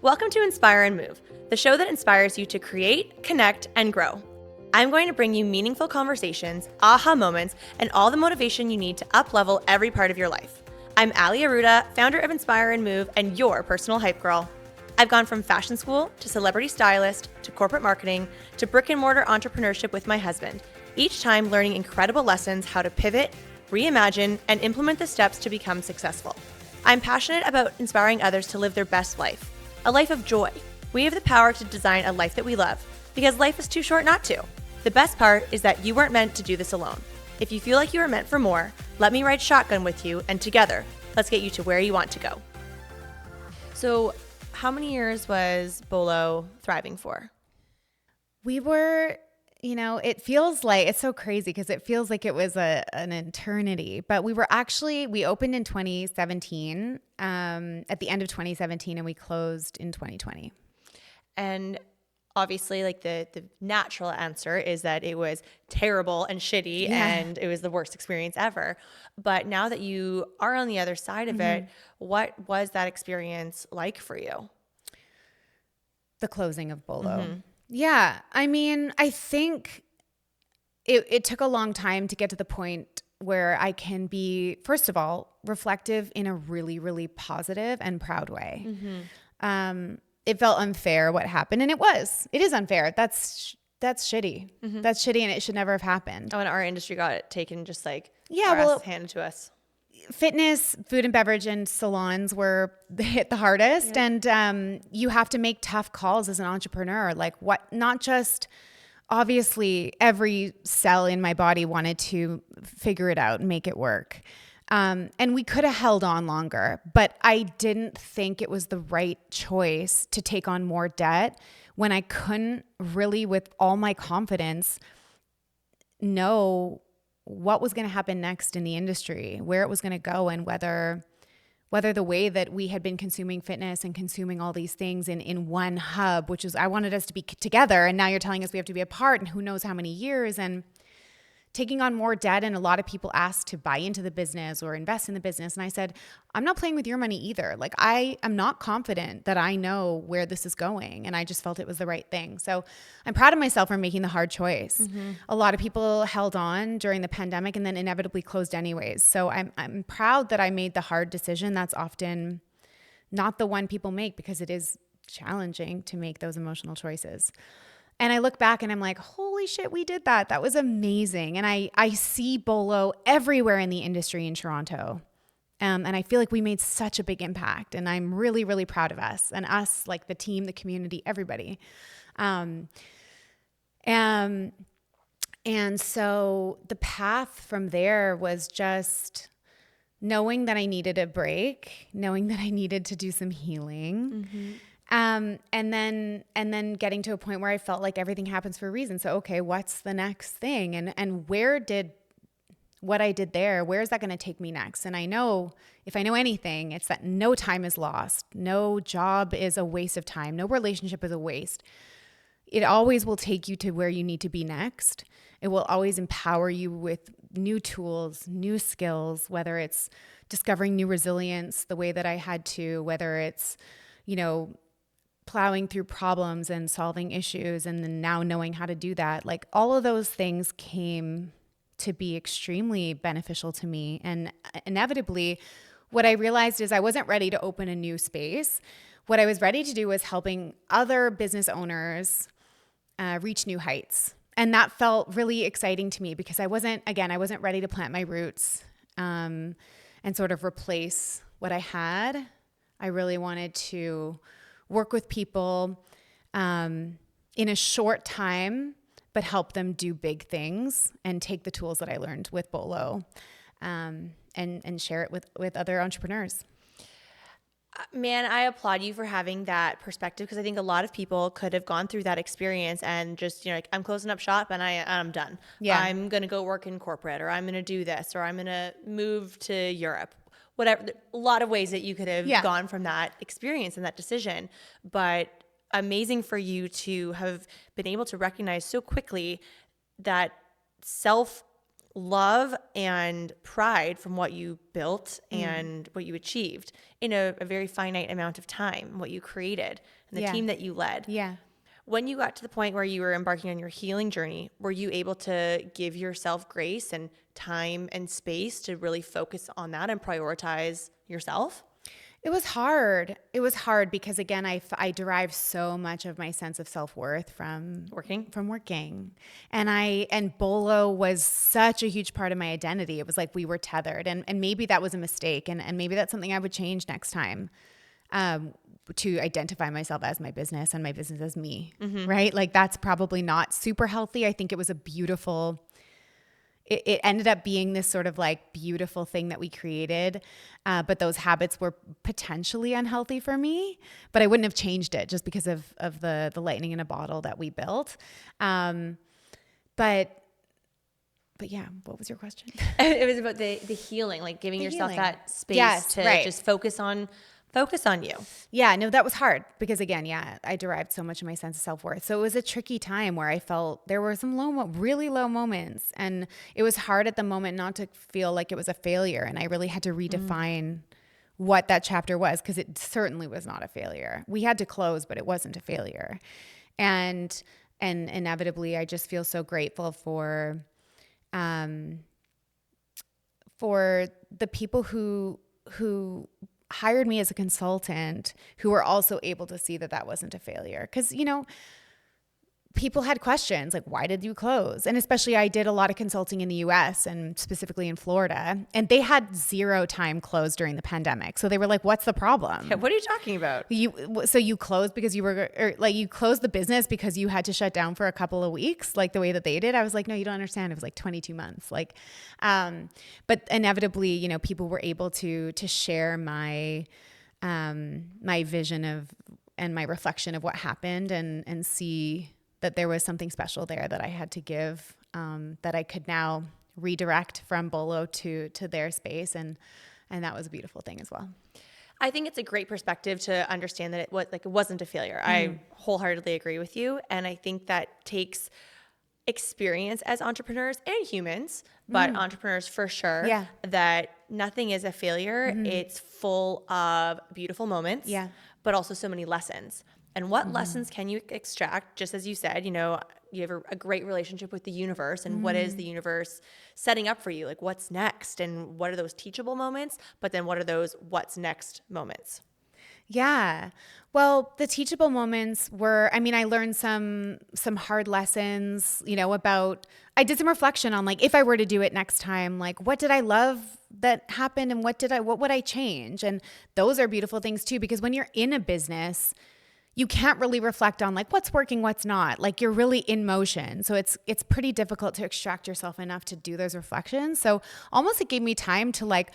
Welcome to Inspire and Move, the show that inspires you to create, connect, and grow. I'm going to bring you meaningful conversations, aha moments, and all the motivation you need to up-level every part of your life. I'm Ali Aruda, founder of Inspire and Move, and your personal hype girl. I've gone from fashion school to celebrity stylist to corporate marketing to brick-and-mortar entrepreneurship with my husband, each time learning incredible lessons how to pivot, reimagine, and implement the steps to become successful. I'm passionate about inspiring others to live their best life, a life of joy. We have the power to design a life that we love, because life is too short not to. The best part is that you weren't meant to do this alone. If you feel like you are meant for more, let me ride shotgun with you, and together, let's get you to where you want to go. So, how many years was BOLO thriving for? We were, it feels like, it's so crazy because it feels like it was an eternity, but we opened in 2017, at the end of 2017, and we closed in 2020. And obviously, like the natural answer is that it was terrible and shitty and it was the worst experience ever. But now that you are on the other side of it, what was that experience like for you? The closing of BOLO. Yeah. I mean, I think it took a long time to get to the point where I can be, first of all, reflective in a really, really positive and proud way. It felt unfair what happened, and it is unfair. That's shitty. That's shitty, and it should never have happened. Oh, and our industry got it taken just like handed to us. Fitness, food and beverage, and salons were hit the hardest. And you have to make tough calls as an entrepreneur. Not just, obviously, every cell in my body wanted to figure it out and make it work. And we could have held on longer, but I didn't think it was the right choice to take on more debt when I couldn't really, with all my confidence, know what was going to happen next in the industry, where it was going to go, and whether the way that we had been consuming fitness and consuming all these things in one hub, which is, I wanted us to be together, and now you're telling us we have to be apart, and who knows how many years, and taking on more debt. And a lot of people asked to buy into the business or invest in the business. And I said, I'm not playing with your money either. I am not confident that I know where this is going. And I just felt it was the right thing. So I'm proud of myself for making the hard choice. A lot of people held on during the pandemic and then inevitably closed anyways. So I'm proud that I made the hard decision. That's often not the one people make, because it is challenging to make those emotional choices. And I look back and I'm like, holy shit, we did that. That was amazing. And I see BOLO everywhere in the industry in Toronto. And I feel like we made such a big impact. And I'm really, really proud of us, and us, like the team, the community, everybody. And so the path from there was just knowing that I needed a break, knowing that I needed to do some healing. And then getting to a point where I felt like everything happens for a reason. So, okay, what's the next thing? And where did what I did there, where is that going to take me next? And I know, if I know anything, it's that no time is lost. No job is a waste of time. No relationship is a waste. It always will take you to where you need to be next. It will always empower you with new tools, new skills, whether it's discovering new resilience the way that I had to, whether it's, plowing through problems and solving issues, and then now knowing how to do that. Like, all of those things came to be extremely beneficial to me. And inevitably, what I realized is I wasn't ready to open a new space. What I was ready to do was helping other business owners reach new heights. And that felt really exciting to me, because I wasn't ready to plant my roots and sort of replace what I had. I really wanted to work with people in a short time, but help them do big things, and take the tools that I learned with BOLO and share it with other entrepreneurs. Man, I applaud you for having that perspective, because I think a lot of people could have gone through that experience and just, I'm closing up shop and I'm done. Yeah. I'm going to go work in corporate, or I'm going to do this, or I'm going to move to Europe. Whatever, a lot of ways that you could have gone from that experience and that decision. But amazing for you to have been able to recognize so quickly that love and pride from what you built and what you achieved in a very finite amount of time, what you created and the team that you led. Yeah. When you got to the point where you were embarking on your healing journey, were you able to give yourself grace and time and space to really focus on that and prioritize yourself? It was hard. It was hard because, again, I derive so much of my sense of self-worth from working. And BOLO was such a huge part of my identity. It was like we were tethered, and maybe that was a mistake, and maybe that's something I would change next time, to identify myself as my business and my business as me, right? Like that's probably not super healthy. I think it was it ended up being this sort of like beautiful thing that we created. But those habits were potentially unhealthy for me, but I wouldn't have changed it just because of the lightning in a bottle that we built. But yeah, what was your question? It was about the healing, like giving yourself that space to just focus on you. Yeah, no, that was hard because, again, I derived so much of my sense of self-worth. So it was a tricky time where I felt there were some really low moments, and it was hard at the moment not to feel like it was a failure. And I really had to redefine what that chapter was, because it certainly was not a failure. We had to close, but it wasn't a failure. And inevitably, I just feel so grateful for the people who hired me as a consultant, who were also able to see that that wasn't a failure. Because, people had questions like, why did you close? And especially I did a lot of consulting in the US and specifically in Florida, and they had 0 time closed during the pandemic. So they were like, what's the problem? Yeah, what are you talking about? So you closed because you closed the business because you had to shut down for a couple of weeks, like the way that they did. I was like, no, you don't understand. It was like 22 months. But inevitably, people were able to share my vision of, and my reflection of what happened, and see that there was something special there that I had to give, that I could now redirect from BOLO to their space. And that was a beautiful thing as well. I think it's a great perspective to understand that it wasn't a failure. I wholeheartedly agree with you. And I think that takes experience as entrepreneurs and humans, but entrepreneurs for sure, that nothing is a failure. It's full of beautiful moments, but also so many lessons. And what lessons can you extract? Just as you said, you have a great relationship with the universe, and what is the universe setting up for you? Like, what's next? And what are those teachable moments? But then what are those what's next moments? Yeah. Well, the teachable moments were, I learned some hard lessons, I did some reflection on, like, if I were to do it next time, like, what did I love that happened, and what would I change? And those are beautiful things too, because when you're in a business, you can't really reflect on, like, what's working, what's not. Like, you're really in motion. So it's pretty difficult to extract yourself enough to do those reflections. So almost it gave me time to, like,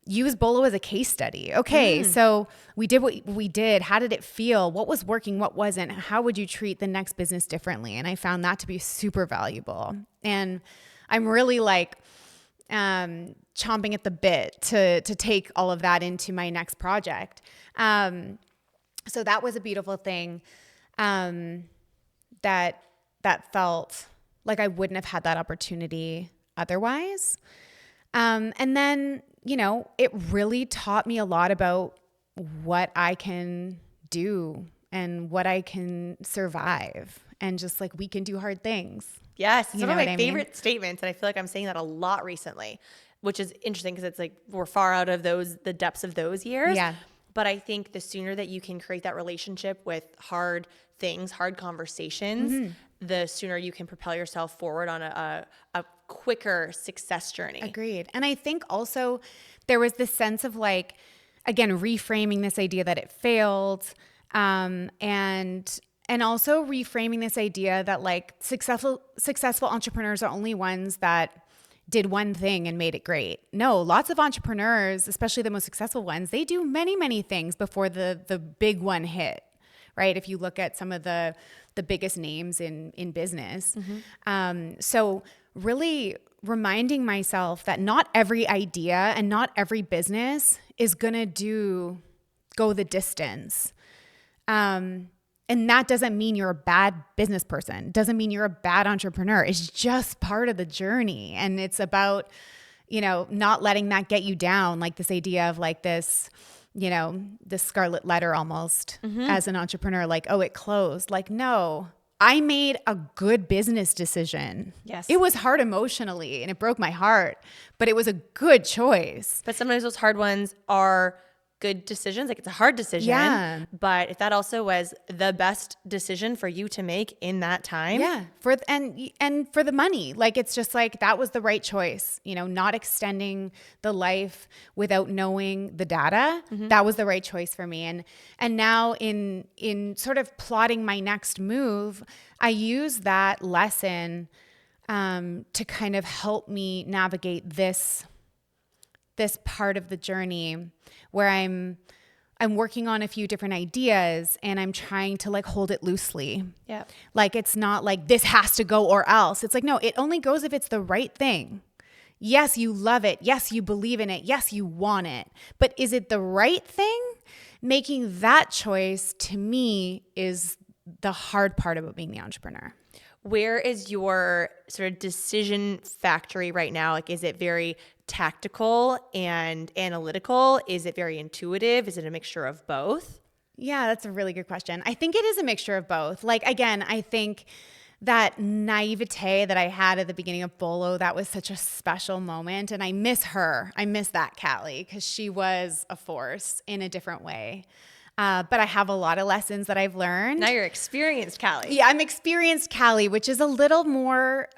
use BOLO as a case study. Okay, so we did what we did. How did it feel? What was working? What wasn't? How would you treat the next business differently? And I found that to be super valuable. And I'm really chomping at the bit to take all of that into my next project. So that was a beautiful thing, that felt like I wouldn't have had that opportunity otherwise. And then, it really taught me a lot about what I can do and what I can survive, and just like, we can do hard things. Yes, it's one of my favorite statements, and I feel like I'm saying that a lot recently, which is interesting because it's like we're far out of the depths of those years. Yeah. But I think the sooner that you can create that relationship with hard things, hard conversations, the sooner you can propel yourself forward on a quicker success journey. Agreed. And I think also there was this sense of, like, again, reframing this idea that it failed, and also reframing this idea that, like, successful entrepreneurs are only ones that did one thing and made it great. No, lots of entrepreneurs, especially the most successful ones, they do many, many things before the big one hit, right? If you look at some of the biggest names in business. So really reminding myself that not every idea and not every business is gonna go the distance. And that doesn't mean you're a bad business person. Doesn't mean you're a bad entrepreneur. It's just part of the journey. And it's about, not letting that get you down. Like this idea of like this, this scarlet letter almost as an entrepreneur, like, oh, it closed. Like, no, I made a good business decision. Yes. It was hard emotionally and it broke my heart, but it was a good choice. But sometimes those hard ones are good decisions. Like it's a hard decision. Yeah. But if that also was the best decision for you to make in that time. Yeah. And for the money, like, it's just like, that was the right choice, not extending the life without knowing the data. That was the right choice for me. And now in sort of plotting my next move, I use that lesson to kind of help me navigate this part of the journey where I'm working on a few different ideas and I'm trying to like hold it loosely. Yeah. Like, it's not like this has to go or else. It's like, no, it only goes if it's the right thing. Yes, you love it. Yes, you believe in it. Yes, you want it. But is it the right thing? Making that choice, to me, is the hard part about being the entrepreneur. Where is your sort of decision factory right now? Like, is it very tactical and analytical? Is it very intuitive? Is it a mixture of both? Yeah, that's a really good question. I think it is a mixture of both. Like, again, I think that naivete that I had at the beginning of BOLO, that was such a special moment. And I miss her. I miss that Caleigh, because she was a force in a different way. But I have a lot of lessons that I've learned. Now you're experienced, Caleigh. Yeah, I'm experienced Caleigh, which is a little more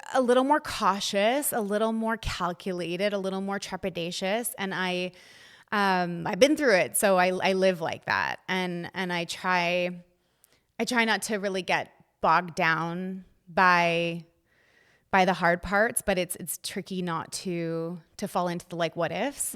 cautious, a little more calculated, a little more trepidatious. And I've been through it, so I live like that. And I try not to really get bogged down by the hard parts, but it's tricky not to fall into the like what ifs.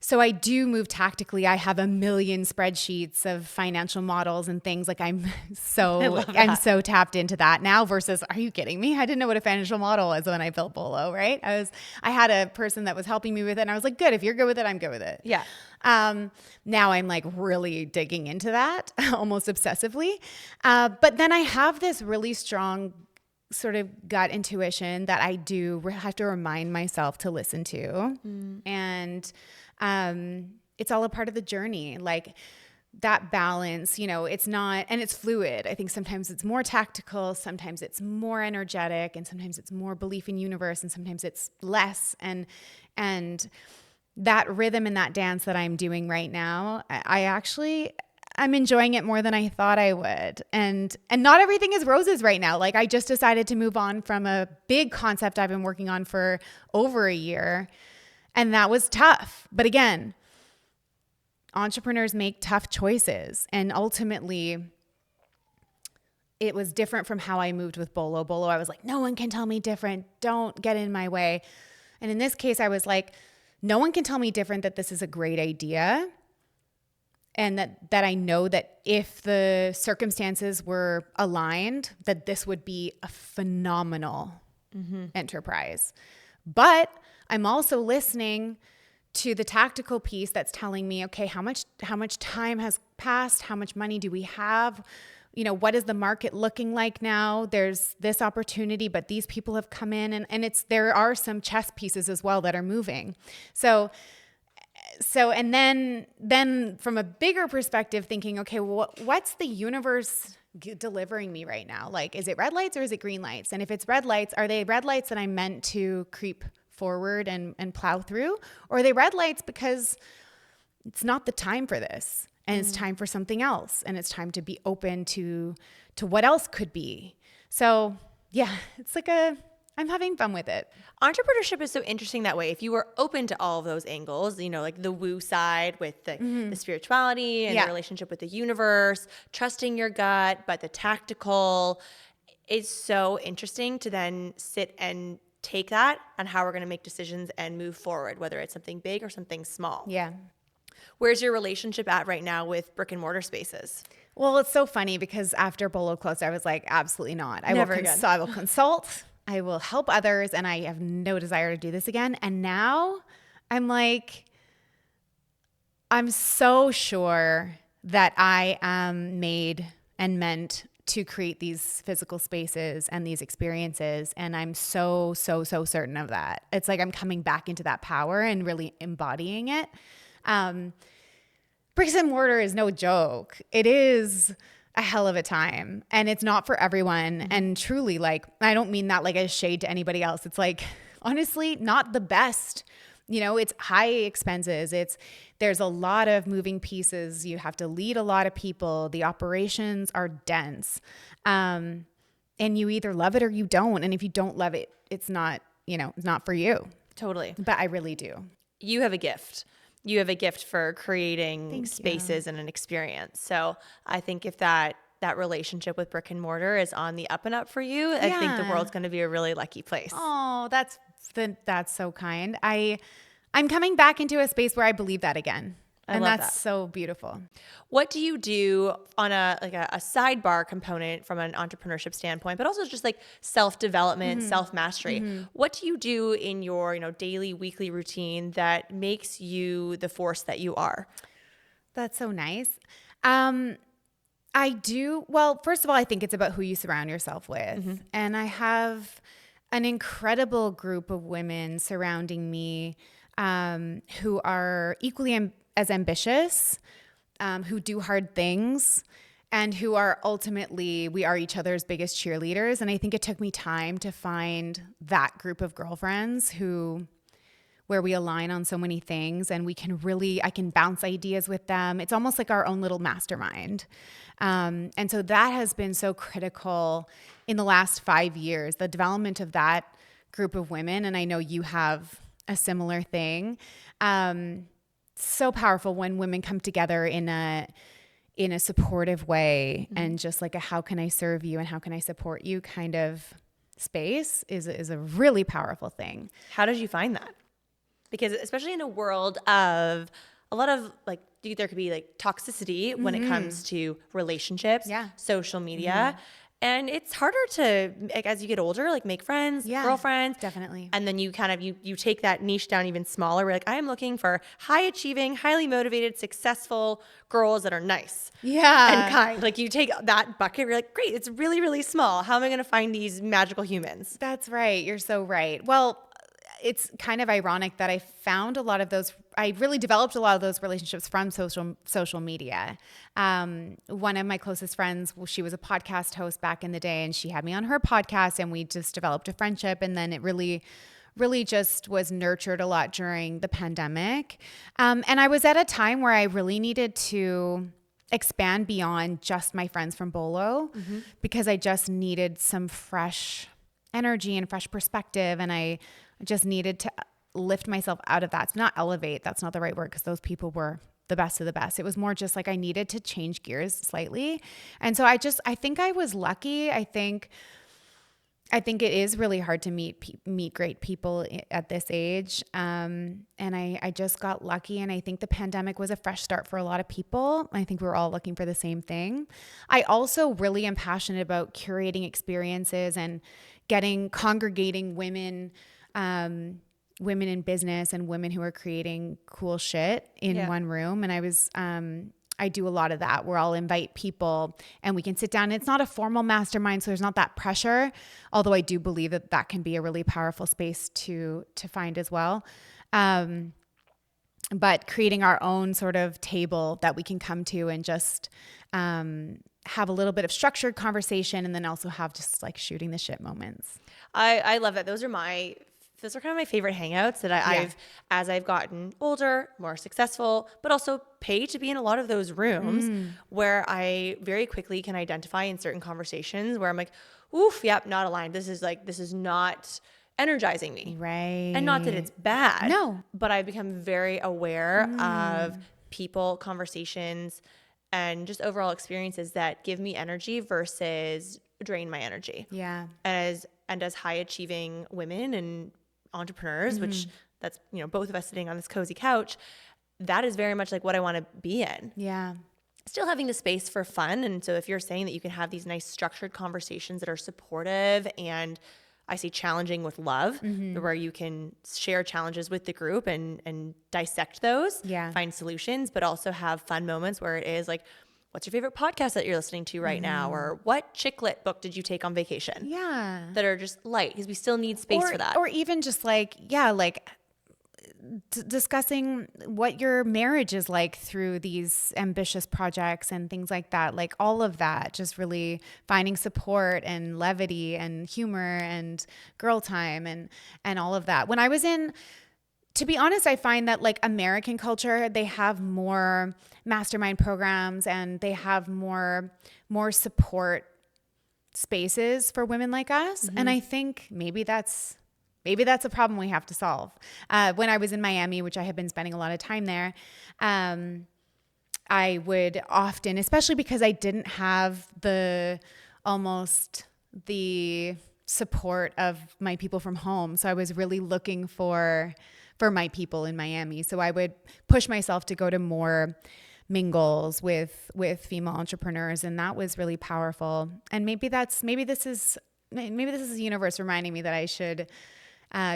So I do move tactically. I have a million spreadsheets of financial models and things. Like, I'm so tapped into that now versus, are you kidding me? I didn't know what a financial model was when I built BOLO, right? I had a person that was helping me with it and I was like, good, if you're good with it, I'm good with it. Yeah. Now I'm like really digging into that almost obsessively. But then I have this really strong sort of gut intuition that I do have to remind myself to listen to. And it's all a part of the journey. Like, that balance, it's not, and it's fluid. I think sometimes it's more tactical, sometimes it's more energetic, and sometimes it's more belief in universe, and sometimes it's less. And that rhythm and that dance that I'm doing right now, I'm enjoying it more than I thought I would. And not everything is roses right now. Like, I just decided to move on from a big concept I've been working on for over a year. And that was tough. But again, entrepreneurs make tough choices. And ultimately, it was different from how I moved with BOLO. BOLO, I was like, no one can tell me different. Don't get in my way. And in this case, I was like, no one can tell me different that this is a great idea. And that I know that if the circumstances were aligned, that this would be a phenomenal enterprise. But I'm also listening to the tactical piece that's telling me, okay, how much time has passed? How much money do we have? What is the market looking like now? There's this opportunity, but these people have come in, and there are some chess pieces as well that are moving. So and then from a bigger perspective, thinking, okay, what's the universe delivering me right now? Like, is it red lights or is it green lights? And if it's red lights, are they red lights that I'm meant to creep forward and plow through? Or are they red lights because it's not the time for this, and it's time for something else, and it's time to be open to what else could be? So yeah, it's like I'm having fun with it. Entrepreneurship is so interesting that way. If you were open to all of those angles, like the woo side with the spirituality and the relationship with the universe, trusting your gut, but the tactical, it's so interesting to then sit and take that on how we're going to make decisions and move forward, whether it's something big or something small. Yeah. Where's your relationship at right now with brick and mortar spaces? Well, it's so funny because after BOLO closed, I was like, absolutely not. I will consult. I will help others, and I have no desire to do this again. And now I'm like, I'm so sure that I am made and meant to create these physical spaces and these experiences. And I'm so certain of that. It's like I'm coming back into that power and really embodying it. Bricks and mortar is no joke. It is a hell of a time, and it's not for everyone. And truly, like, I don't mean that like as shade to anybody else. It's like, honestly, not the best. You know, it's high expenses. There's a lot of moving pieces. You have to lead a lot of people. The operations are dense. And you either love it or you don't. And if you don't love it, it's not, it's not for you. Totally. But I really do. You have a gift. You have a gift for creating spaces and an experience. So I think if that relationship with brick and mortar is on the up and up for you, I think the world's going to be a really lucky place. Oh, that's so kind. I'm coming back into a space where I believe that again. And that's so beautiful. What do you do on a sidebar component from an entrepreneurship standpoint, but also just like self-development, self-mastery? What do you do in your, daily, weekly routine that makes you the force that you are? That's so nice. I do. Well, first of all, I think it's about who you surround yourself with. And I have an incredible group of women surrounding me who are equally as ambitious, who do hard things, and who are ultimately, we are each other's biggest cheerleaders. And I think it took me time to find that group of girlfriends where we align on so many things, and I can bounce ideas with them. It's almost like our own little mastermind. And so that has been so critical in the last 5 years, the development of that group of women. And I know you have a similar thing. So powerful when women come together in a supportive way, and just like a how can I serve you and how can I support you kind of space is a really powerful thing. How did you find that? Because especially in a world of a lot of there could be like toxicity when it comes to relationships, social media. And it's harder to, as you get older, make friends, girlfriends. Definitely. And then you kind of, you take that niche down even smaller. We're like, I am looking for high achieving, highly motivated, successful girls that are nice. Yeah. And kind. Like you take that bucket, you're like, great, it's really, really small. How am I going to find these magical humans? That's right. You're so right. Well, it's kind of ironic that I found I really developed a lot of those relationships from social media. One of my closest friends, she was a podcast host back in the day, and she had me on her podcast, and we just developed a friendship. And then it really just was nurtured a lot during the pandemic. And I was at a time where I really needed to expand beyond just my friends from BOLO, because I just needed some fresh energy and fresh perspective. And I just needed to lift myself out of that. It's not elevate. That's not the right word, because those people were the best of the best. It was more just like I needed to change gears slightly. And so I think I was lucky. I think it is really hard to meet great people at this age. And I just got lucky. And I think the pandemic was a fresh start for a lot of people. I think we were all looking for the same thing. I also really am passionate about curating experiences and congregating women in business and women who are creating cool shit in one room. And I do a lot of that, where I'll invite people and we can sit down. It's not a formal mastermind, so there's not that pressure, although I do believe that can be a really powerful space to find as well. But creating our own sort of table that we can come to and just have a little bit of structured conversation, and then also have just like shooting the shit moments. I love that. Those are kind of my favorite hangouts that as I've gotten older, more successful, but also pay to be in a lot of those rooms where I very quickly can identify in certain conversations where I'm like, oof, yep, not aligned. This is not energizing me. Right. And not that it's bad. No. But I've become very aware of people, conversations, and just overall experiences that give me energy versus drain my energy. Yeah. As high achieving women and entrepreneurs, which that's, both of us sitting on this cozy couch, that is very much like what I want to be in. Yeah. Still having the space for fun. And so if you're saying that you can have these nice structured conversations that are supportive and I say challenging with love, where you can share challenges with the group and dissect those, find solutions, but also have fun moments where it is like, what's your favorite podcast that you're listening to right now? Or what chick lit book did you take on vacation? Yeah. That are just light, because we still need space for that. Or even just like, discussing what your marriage is like through these ambitious projects and things like that. Like all of that, just really finding support and levity and humor and girl time and all of that. When I was to be honest, I find that like American culture, they have more mastermind programs and they have more support spaces for women like us. And I think maybe that's a problem we have to solve. When I was in Miami, which I have been spending a lot of time there, I would often, especially because I didn't have the support of my people from home. So I was really looking for my people in Miami. So I would push myself to go to more mingles with female entrepreneurs. And that was really powerful. And maybe this is the universe reminding me that I should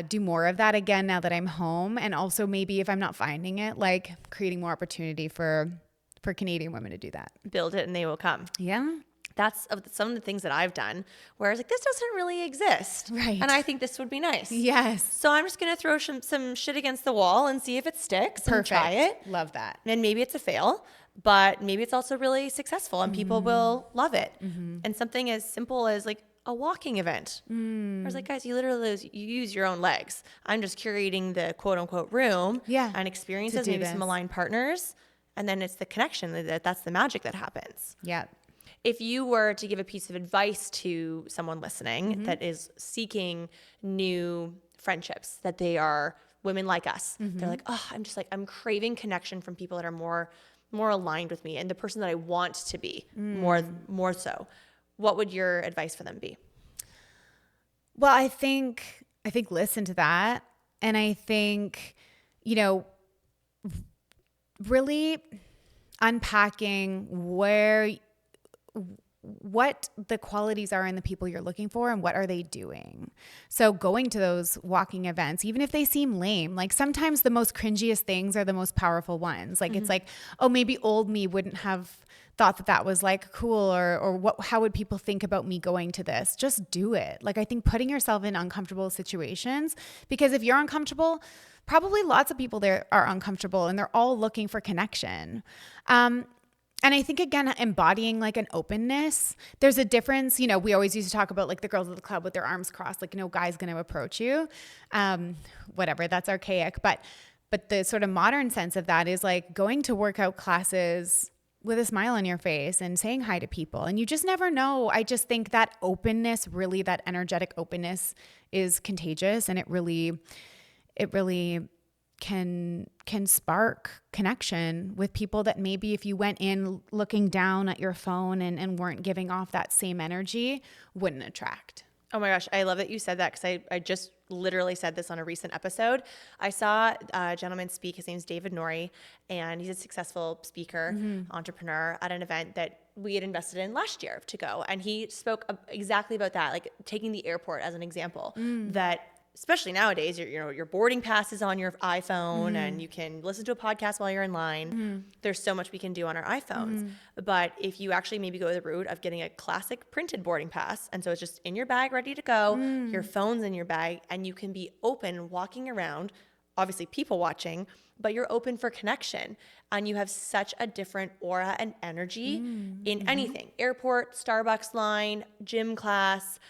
do more of that again now that I'm home. And also maybe if I'm not finding it, like creating more opportunity for Canadian women to do that. Build it and they will come. Yeah. That's some of the things that I've done where I was like, this doesn't really exist. Right. And I think this would be nice. Yes. So I'm just going to throw some shit against the wall and see if it sticks. Perfect. And try it. Love that. And maybe it's a fail, but maybe it's also really successful and people will love it. And something as simple as like a walking event. I was like, guys, you use your own legs. I'm just curating the quote unquote room and experiences, maybe some aligned partners. And then it's the connection that's the magic that happens. Yeah. If you were to give a piece of advice to someone listening that is seeking new friendships, that they are women like us, they're like, oh, I'm craving connection from people that are more aligned with me and the person that I want to be more so. What would your advice for them be? Well, I think listen to that. And I think, really unpacking what the qualities are in the people you're looking for and what are they doing. So going to those walking events, even if they seem lame, like sometimes the most cringiest things are the most powerful ones. Like it's like, oh, maybe old me wouldn't have thought that was like cool or how would people think about me going to this? Just do it. Like I think putting yourself in uncomfortable situations, because if you're uncomfortable, probably lots of people there are uncomfortable and they're all looking for connection. And I think, again, embodying like an openness, there's a difference. We always used to talk about like the girls at the club with their arms crossed, like no guy's going to approach you. Whatever, that's archaic. But the sort of modern sense of that is like going to workout classes with a smile on your face and saying hi to people. And you just never know. I just think that openness, really that energetic openness is contagious, and it really can spark connection with people that maybe if you went in looking down at your phone and weren't giving off that same energy, wouldn't attract. Oh my gosh, I love that you said that, because I just literally said this on a recent episode. I saw a gentleman speak. His name's David Norrie, and he's a successful speaker, entrepreneur, at an event that we had invested in last year to go. And he spoke exactly about that, like taking the airport as an example, that especially nowadays, your boarding pass is on your iPhone and you can listen to a podcast while you're in line. There's so much we can do on our iPhones. But if you actually maybe go the route of getting a classic printed boarding pass, and so it's just in your bag, ready to go, your phone's in your bag, and you can be open walking around, obviously people watching, but you're open for connection. And you have such a different aura and energy in anything, airport, Starbucks line, gym class,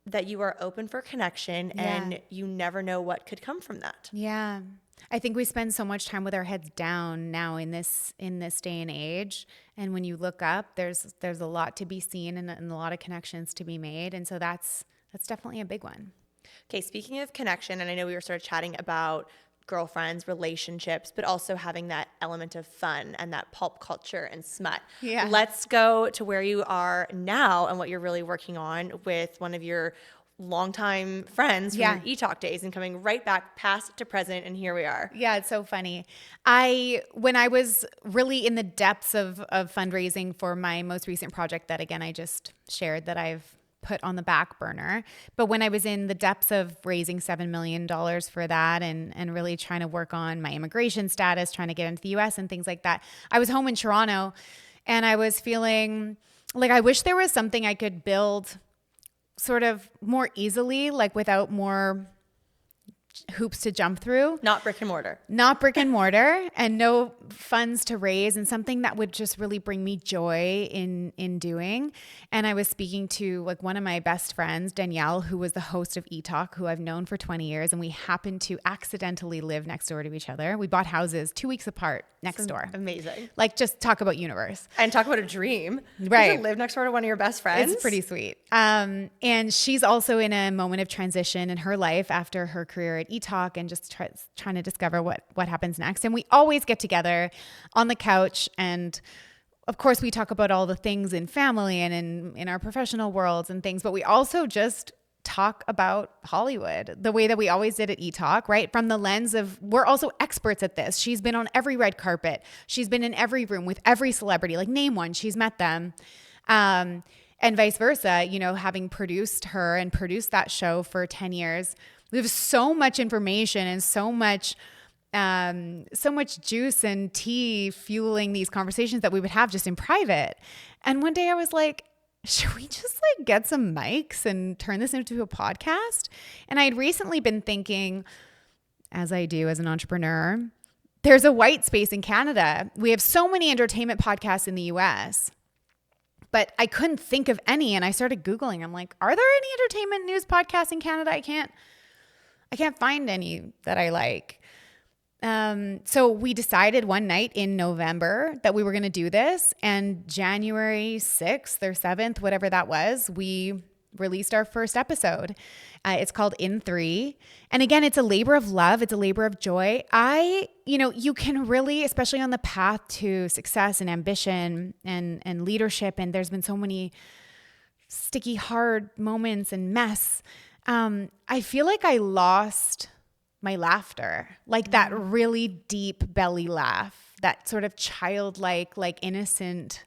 that you are open for connection and you never know what could come from that. Yeah. I think we spend so much time with our heads down now in this day and age. And when you look up, there's a lot to be seen and a lot of connections to be made. And so that's definitely a big one. Okay. Speaking of connection, and I know we were sort of chatting about girlfriends, relationships, but also having that element of fun and that pulp culture and smut. Yeah. Let's go to where you are now and what you're really working on with one of your longtime friends from your e-talk days and coming right back past to present, and here we are. Yeah, it's so funny. When I was really in the depths of fundraising for my most recent project that, again, I just shared that I've put on the back burner. But when I was in the depths of raising $7 million for that and really trying to work on my immigration status, trying to get into the US and things like that, I was home in Toronto And I was feeling like I wish there was something I could build sort of more easily, like without more hoops to jump through. Not brick and mortar. Not brick and mortar, and no funds to raise, and something that would just really bring me joy in doing. And I was speaking to like one of my best friends, Danielle, who was the host of eTalk, who I've known for 20 years. And we happened to accidentally live next door to each other. We bought houses 2 weeks apart next door. Amazing. Like, just talk about universe. And talk about a dream. Right. You should live next door to one of your best friends. It's pretty sweet. And she's also in a moment of transition in her life after her career at eTalk, and just trying to discover what happens next. And we always get together on the couch, and of course we talk about all the things in family and in our professional worlds and things, but we also just talk about Hollywood the way that we always did at eTalk, right? From the lens of, we're also experts at this. She's been on every red carpet. She's been in every room with every celebrity, like name one, she's met them. And vice versa, you know, having produced her and produced that show for 10 years, we have so much information and so much juice and tea fueling these conversations that we would have just in private. And one day I was like, should we just like get some mics and turn this into a podcast? And I had recently been thinking, as I do as an entrepreneur, there's a white space in Canada. We have so many entertainment podcasts in the US, but I couldn't think of any. And I started Googling. I'm like, are there any entertainment news podcasts in Canada? I can't find any that I like. So we decided one night in November that we were going to do this, and January 6th or 7th, whatever that was, we released our first episode. It's called In 3. And again, it's a labor of love. It's a labor of joy. You can really, especially on the path to success and ambition and leadership, and there's been so many sticky, hard moments and mess. I feel like I lost my laughter, like that really deep belly laugh, that sort of childlike, like innocent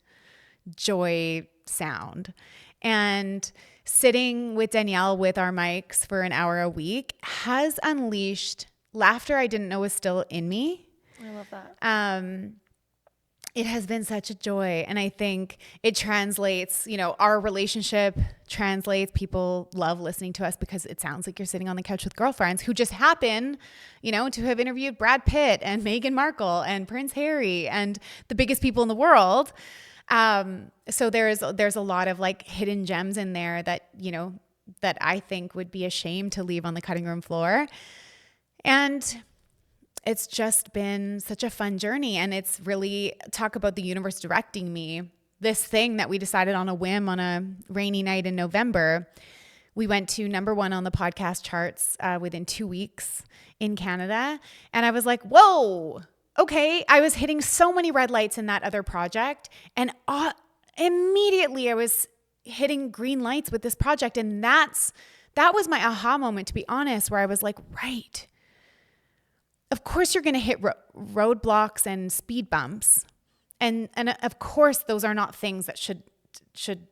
joy sound. And sitting with Danielle with our mics for an hour a week has unleashed laughter I didn't know was still in me. I love that. It has been such a joy. And I think it translates, our relationship translates. People love listening to us because it sounds like you're sitting on the couch with girlfriends who just happen, to have interviewed Brad Pitt and Meghan Markle and Prince Harry and the biggest people in the world. So there's a lot of like hidden gems in there that, that I think would be a shame to leave on the cutting room floor. And it's just been such a fun journey. And it's really, talk about the universe directing me. This thing that we decided on a whim on a rainy night in November, we went to number 1 on the podcast charts within 2 weeks in Canada. And I was like, whoa, okay. I was hitting so many red lights in that other project. And immediately I was hitting green lights with this project. And that was my aha moment, to be honest, where I was like, right. Of course, you're going to hit roadblocks and speed bumps. And of course, those are not things that should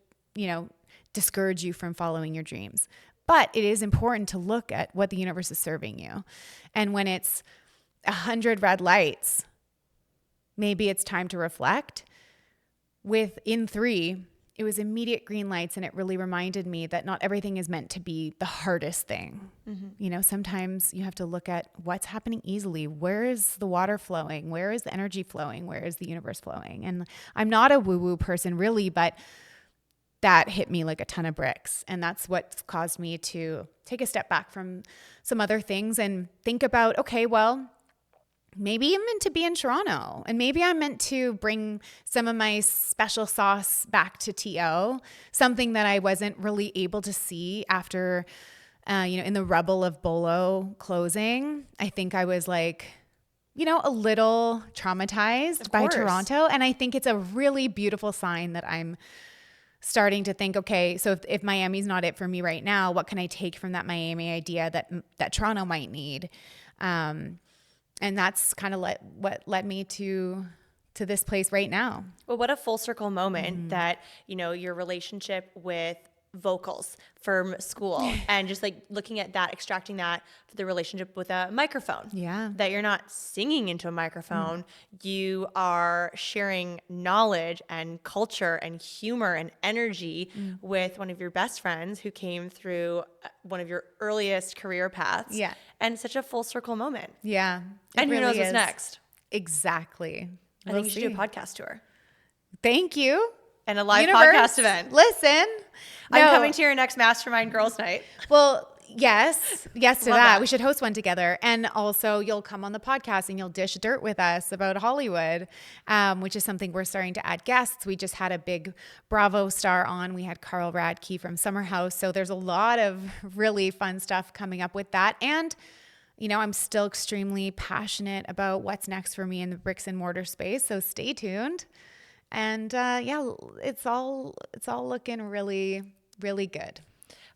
discourage you from following your dreams. But it is important to look at what the universe is serving you. And when it's 100 red lights, maybe it's time to reflect. In 3, it was immediate green lights, and it really reminded me that not everything is meant to be the hardest thing. Mm-hmm. Sometimes you have to look at what's happening easily. Where is the water flowing? Where is the energy flowing? Where is the universe flowing? And I'm not a woo-woo person really, but that hit me like a ton of bricks. And that's what's caused me to take a step back from some other things and think about, okay, well, maybe I'm meant to be in Toronto, and maybe I'm meant to bring some of my special sauce back to TO, something that I wasn't really able to see after, in the rubble of BOLO closing. I think I was like, a little traumatized by Toronto. And I think it's a really beautiful sign that I'm starting to think, okay, so if Miami's not it for me right now, what can I take from that Miami idea that Toronto might need? And that's kind of what led me to this place right now. Well, what a full circle moment that, your relationship with vocals from school and just like looking at that, extracting that for the relationship with a microphone. Yeah. That you're not singing into a microphone. You are sharing knowledge and culture and humor and energy with one of your best friends who came through one of your earliest career paths. Yeah. And such a full circle moment. Yeah. And who really knows what's is. next? Exactly. I think you should do a podcast tour. Thank you. And a live Universe, podcast event. Listen. I'm No. coming to your next Mastermind Girls Night. Well, yes to Love that. that. We should host one together. And also you'll come on the podcast and you'll dish dirt with us about Hollywood, which is something we're starting to add guests. We just had a big Bravo star on. We had Caleigh Rykiss from Summer House. So there's a lot of really fun stuff coming up with that. And I'm still extremely passionate about what's next for me in the bricks and mortar space. So stay tuned. And it's all looking really, really good.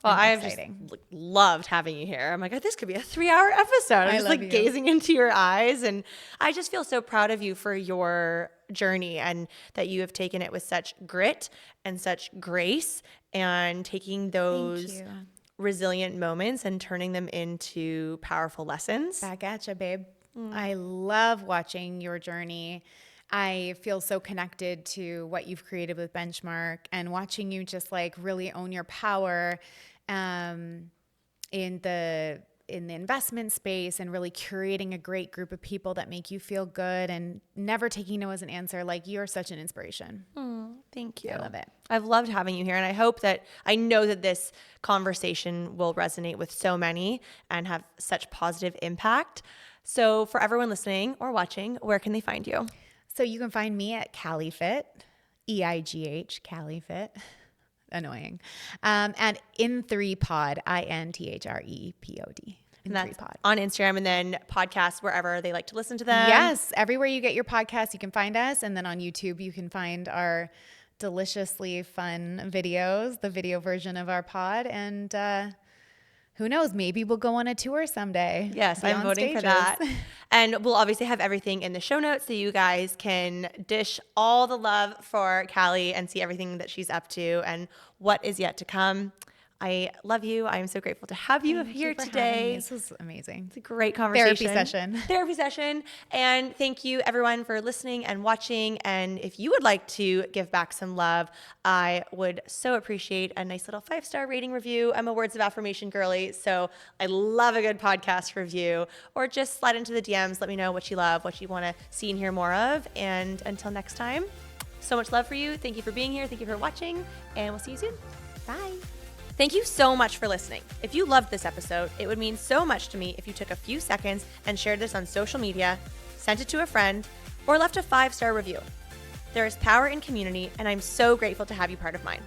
Well, and I've exciting. just loved having you here. I'm like, this could be a 3-hour episode. I'm just love like you. gazing into your eyes. And I just feel so proud of you for your journey and that you have taken it with such grit and such grace and taking those Thank you. resilient moments and turning them into powerful lessons. Back at you, babe. I love watching your journey. I feel so connected to what you've created with Benchmark and watching you just like really own your power in the investment space and really curating a great group of people that make you feel good and never taking no as an answer. Like, you're such an inspiration. Thank you. I love it. I've loved having you here. And I know that this conversation will resonate with so many and have such positive impact. So for everyone listening or watching, where can they find you? So you can find me at Caleigh Fit, EIGH, Caleigh Fit. Annoying. And In3Pod, INTHREPOD. And that's In3Pod. on Instagram, and then podcasts wherever they like to listen to them. Yes, everywhere you get your podcasts, you can find us. And then on YouTube, you can find our deliciously fun videos, the video version of our pod. And who knows, maybe we'll go on a tour someday. Yes, Be I'm on voting for stages. that. And we'll obviously have everything in the show notes so you guys can dish all the love for Caleigh and see everything that she's up to and what is yet to come. I love you. I am so grateful to have you Thank here you for having today. me. This was amazing. It's a great conversation. Therapy session. And thank you everyone for listening and watching. And if you would like to give back some love, I would so appreciate a nice little 5-star rating review. I'm a words of affirmation girly, so I love a good podcast review. Or just slide into the DMs. Let me know what you love, what you want to see and hear more of. And until next time, so much love for you. Thank you for being here. Thank you for watching. And we'll see you soon. Bye. Thank you so much for listening. If you loved this episode, it would mean so much to me if you took a few seconds and shared this on social media, sent it to a friend, or left a 5-star review. There is power in community, and I'm so grateful to have you part of mine.